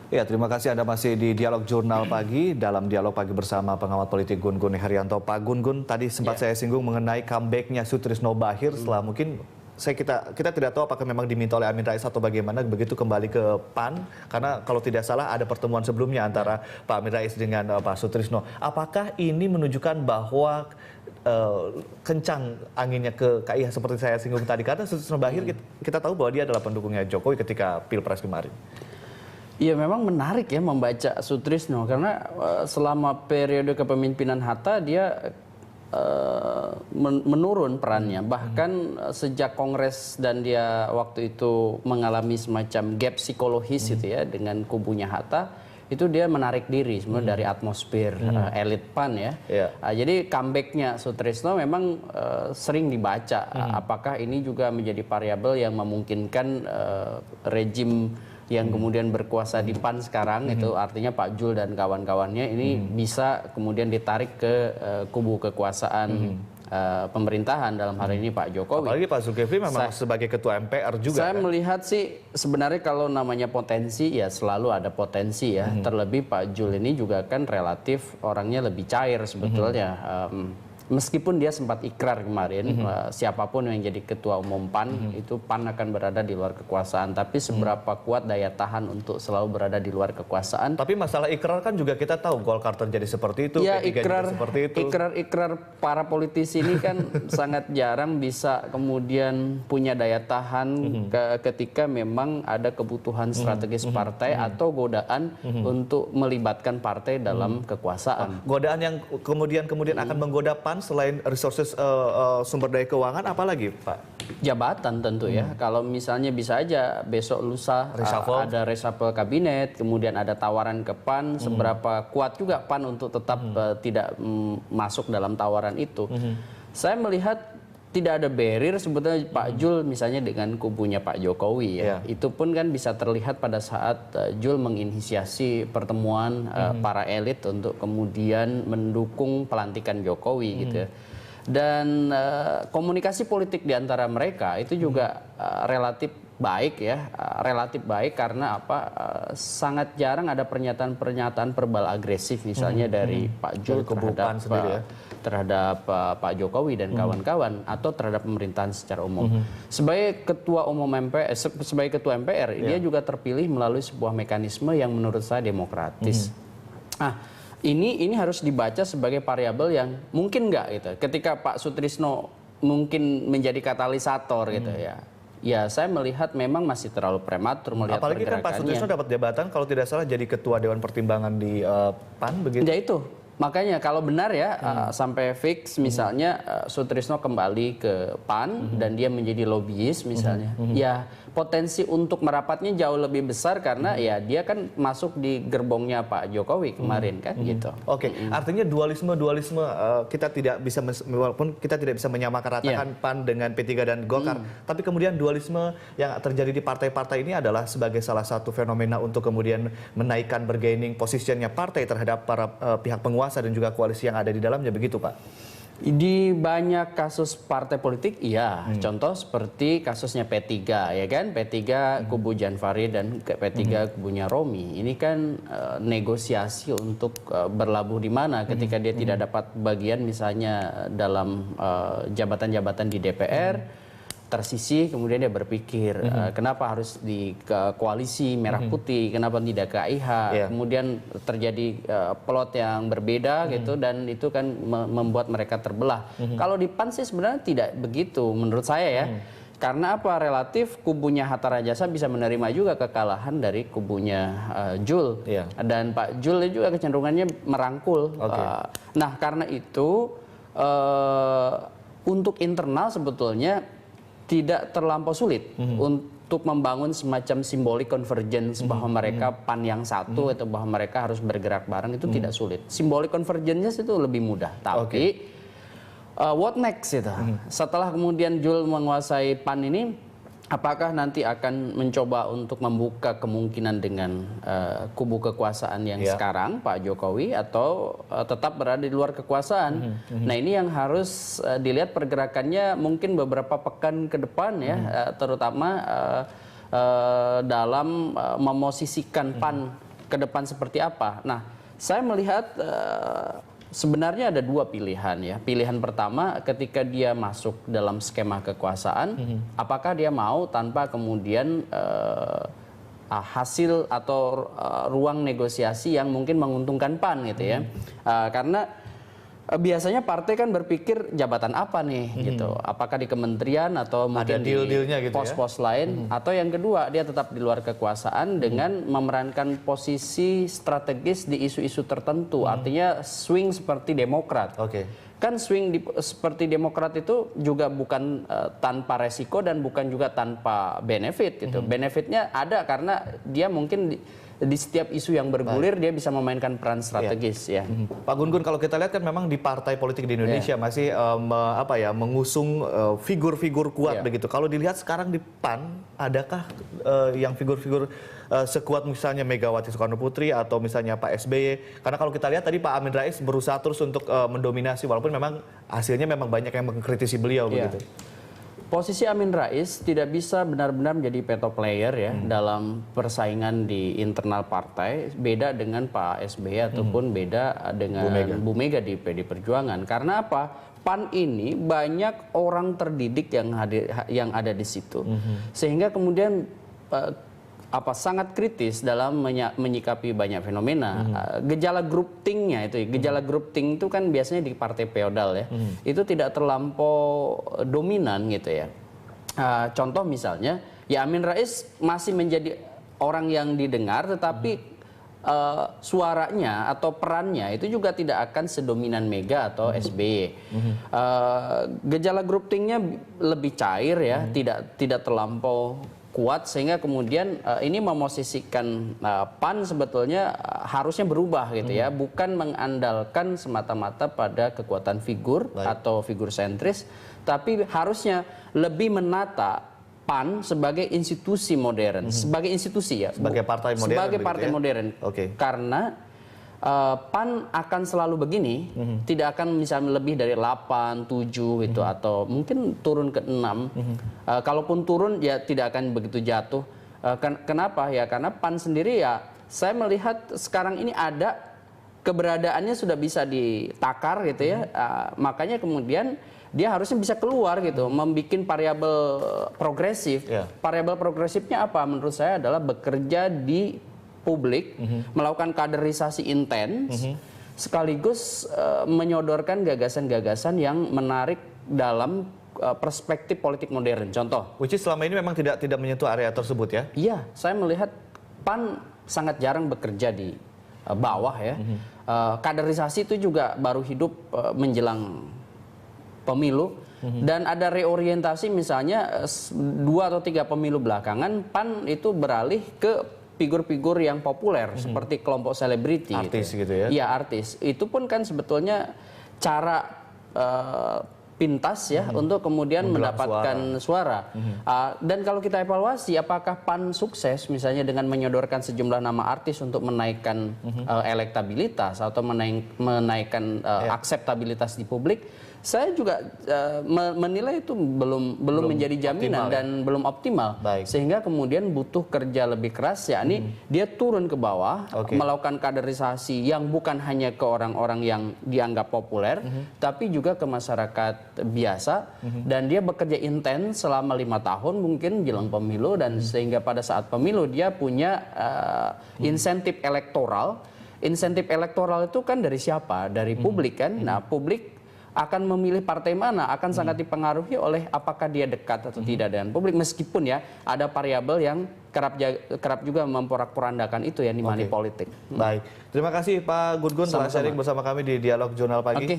Ya, terima kasih Anda masih di Dialog Jurnal Pagi. Dalam Dialog Pagi bersama pengamat politik Gun Gun Herianto. Pak Gun Gun, tadi sempat saya singgung mengenai comeback-nya Sutrisno Bachir setelah mungkin kita tidak tahu apakah memang diminta oleh Amin Rais atau bagaimana begitu kembali ke PAN, karena kalau tidak salah ada pertemuan sebelumnya antara Pak Amin Rais dengan Pak Sutrisno. Apakah ini menunjukkan bahwa kencang anginnya ke KIH seperti saya singgung tadi, karena Sutrisno Bachir kita tahu bahwa dia adalah pendukungnya Jokowi ketika Pilpres kemarin. Iya, memang menarik ya membaca Sutrisno, karena selama periode kepemimpinan Hatta dia menurun perannya. Bahkan sejak Kongres dan dia waktu itu mengalami semacam gap psikologis gitu ya dengan kubunya Hatta, itu dia menarik diri sebenarnya dari atmosfer elit PAN ya. Jadi comebacknya Sutrisno memang sering dibaca. Apakah ini juga menjadi variabel yang memungkinkan rejim yang kemudian berkuasa di PAN sekarang, itu artinya Pak Jul dan kawan-kawannya ini bisa kemudian ditarik ke kubu kekuasaan pemerintahan, dalam hal ini Pak Jokowi. Apalagi Pak Zulkifli memang sebagai ketua MPR juga. Saya melihat sih sebenarnya kalau namanya potensi ya selalu ada potensi ya. Terlebih Pak Jul ini juga kan relatif orangnya lebih cair sebetulnya. Meskipun dia sempat ikrar kemarin, siapapun yang jadi ketua umum PAN, itu PAN akan berada di luar kekuasaan. Tapi seberapa kuat daya tahan untuk selalu berada di luar kekuasaan. Tapi masalah ikrar kan juga kita tahu, Golkar terjadi seperti itu, ya, P3 juga seperti itu. Ikrar para politisi ini kan sangat jarang bisa kemudian punya daya tahan ketika memang ada kebutuhan strategis partai atau godaan untuk melibatkan partai dalam kekuasaan. Godaan yang kemudian akan menggoda PAN selain resources sumber daya keuangan, apalagi Pak? Jabatan tentu ya. Kalau misalnya bisa aja besok lusa ada reshuffle kabinet, kemudian ada tawaran ke PAN, seberapa kuat juga PAN untuk tetap tidak masuk dalam tawaran itu. Saya melihat tidak ada barrier sebetulnya Pak Jul misalnya dengan kubunya Pak Jokowi ya. Itu pun kan bisa terlihat pada saat Jul menginisiasi pertemuan para elit untuk kemudian mendukung pelantikan Jokowi gitu. Dan komunikasi politik di antara mereka itu juga relatif baik ya, relatif baik karena apa? Sangat jarang ada pernyataan-pernyataan verbal agresif misalnya dari Pak Jul terhadap Pak Jokowi dan kawan-kawan atau terhadap pemerintahan secara umum. Sebagai ketua umum MPR, sebagai ketua MPR, dia juga terpilih melalui sebuah mekanisme yang menurut saya demokratis. Nah, ini harus dibaca sebagai variabel yang mungkin nggak gitu. Ketika Pak Sutrisno mungkin menjadi katalisator gitu ya. Ya, saya melihat memang masih terlalu prematur melihat apalagi kan Pak Sutrisno dapat jabatan kalau tidak salah jadi ketua Dewan Pertimbangan di PAN begitu. Ya itu. Makanya kalau benar ya sampai fix misalnya Sutrisno kembali ke PAN dan dia menjadi lobbyis misalnya, ya potensi untuk merapatnya jauh lebih besar karena ya dia kan masuk di gerbongnya Pak Jokowi kemarin kan gitu. Oke, artinya dualisme kita tidak bisa, walaupun kita tidak bisa menyamakan ratakan PAN dengan P3 dan Golkar, tapi kemudian dualisme yang terjadi di partai-partai ini adalah sebagai salah satu fenomena untuk kemudian menaikkan bargaining positionnya partai terhadap para pihak penguasa dan juga koalisi yang ada di dalamnya, begitu Pak? Di banyak kasus partai politik, iya. Contoh seperti kasusnya P3, ya kan? P3 kubu Jan Farid dan P3 kubunya Romi. Ini kan negosiasi untuk berlabuh di mana ketika dia tidak dapat bagian misalnya dalam jabatan-jabatan di DPR. Tersisih, kemudian dia berpikir kenapa harus di koalisi merah putih, kenapa tidak ke KIH, kemudian terjadi plot yang berbeda gitu, dan itu kan membuat mereka terbelah. Kalau di PAN sih sebenarnya tidak begitu menurut saya ya, karena apa, relatif kubunya Hatta Rajasa bisa menerima juga kekalahan dari kubunya Jul, dan Pak Jul juga kecenderungannya merangkul. Nah karena itu untuk internal sebetulnya tidak terlampau sulit untuk membangun semacam simbolik convergence bahwa mereka PAN yang satu atau bahwa mereka harus bergerak bareng, itu tidak sulit. Simbolik convergence itu lebih mudah. Tapi what next itu? Setelah kemudian Jul menguasai PAN ini, apakah nanti akan mencoba untuk membuka kemungkinan dengan kubu kekuasaan yang sekarang Pak Jokowi, atau tetap berada di luar kekuasaan? Nah ini yang harus dilihat pergerakannya mungkin beberapa pekan ke depan ya, terutama dalam memosisikan PAN ke depan seperti apa. Nah, saya melihat sebenarnya ada dua pilihan ya. Pilihan pertama ketika dia masuk dalam skema kekuasaan, apakah dia mau tanpa kemudian hasil atau ruang negosiasi yang mungkin menguntungkan PAN gitu ya. Karena biasanya partai kan berpikir jabatan apa nih gitu. Apakah di kementerian atau mungkin di gitu pos-pos lain, atau yang kedua dia tetap di luar kekuasaan dengan memerankan posisi strategis di isu-isu tertentu. Artinya swing seperti Demokrat. Kan swing seperti Demokrat itu juga bukan tanpa resiko dan bukan juga tanpa benefit gitu. Benefitnya ada karena dia mungkin di setiap isu yang bergulir dia bisa memainkan peran strategis ya. Pak Gun-Gun, kalau kita lihat kan memang di partai politik di Indonesia masih mengusung figur-figur kuat begitu. Kalau dilihat sekarang di PAN, adakah yang figur-figur sekuat misalnya Megawati Soekarno Putri atau misalnya Pak SBY? Karena kalau kita lihat tadi Pak Amin Rais berusaha terus untuk mendominasi walaupun memang hasilnya memang banyak yang mengkritisi beliau begitu. Posisi Amin Rais tidak bisa benar-benar menjadi veto player ya dalam persaingan di internal partai, beda dengan Pak SBY ataupun beda dengan Bu Mega di PD Perjuangan. Karena apa? PAN ini banyak orang terdidik yang ada di situ, sehingga kemudian sangat kritis dalam menyikapi banyak fenomena. Gejala grup tingnya itu, gejala grup ting itu kan biasanya di partai feodal ya, itu tidak terlampau dominan gitu ya. Contoh misalnya, ya Amin Rais masih menjadi orang yang didengar, tetapi suaranya atau perannya itu juga tidak akan sedominan Mega atau SBY. Gejala grup tingnya lebih cair ya, tidak terlampau kuat, sehingga kemudian ini memosisikan PAN sebetulnya harusnya berubah gitu ya, bukan mengandalkan semata-mata pada kekuatan figur atau figur sentris, tapi harusnya lebih menata PAN sebagai institusi modern, sebagai institusi ya, sebagai partai modern, sebagai partai modern. Karena PAN akan selalu begini, tidak akan misalnya lebih dari 8, 7 gitu, atau mungkin turun ke 6. Kalaupun turun ya tidak akan begitu jatuh. Kenapa? Ya karena PAN sendiri ya, saya melihat sekarang ini ada keberadaannya sudah bisa ditakar gitu ya. Makanya kemudian dia harusnya bisa keluar gitu, membuat variabel progresif. Variabel progresifnya apa? Menurut saya adalah bekerja di publik, melakukan kaderisasi intens, sekaligus menyodorkan gagasan-gagasan yang menarik dalam perspektif politik modern. Contoh, which is selama ini memang tidak menyentuh area tersebut ya? Iya, saya melihat PAN sangat jarang bekerja di bawah ya. Kaderisasi itu juga baru hidup menjelang pemilu. Dan ada reorientasi misalnya 2 atau 3 pemilu belakangan PAN itu beralih ke figur-figur yang populer seperti kelompok selebriti, artis gitu ya. Iya, artis. Itu pun kan sebetulnya cara pintas ya untuk kemudian mendapatkan suara. Dan kalau kita evaluasi apakah PAN sukses misalnya dengan menyodorkan sejumlah nama artis untuk menaikkan elektabilitas atau menaikkan akseptabilitas di publik, saya juga menilai itu belum menjadi jaminan dan belum optimal. Sehingga kemudian butuh kerja lebih keras, yakni dia turun ke bawah, melakukan kaderisasi yang bukan hanya ke orang-orang yang dianggap populer, tapi juga ke masyarakat biasa, dan dia bekerja intens selama 5 tahun mungkin jelang pemilu, dan sehingga pada saat pemilu dia punya insentif elektoral. Insentif elektoral itu kan dari siapa? Dari publik kan. Nah, publik akan memilih partai mana akan sangat dipengaruhi oleh apakah dia dekat atau tidak dengan publik, meskipun ya ada variabel yang kerap juga memporak-porandakan itu ya di money politik. Baik, terima kasih Pak Gun-Gun telah sharing bersama kami di Dialog Jurnal Pagi.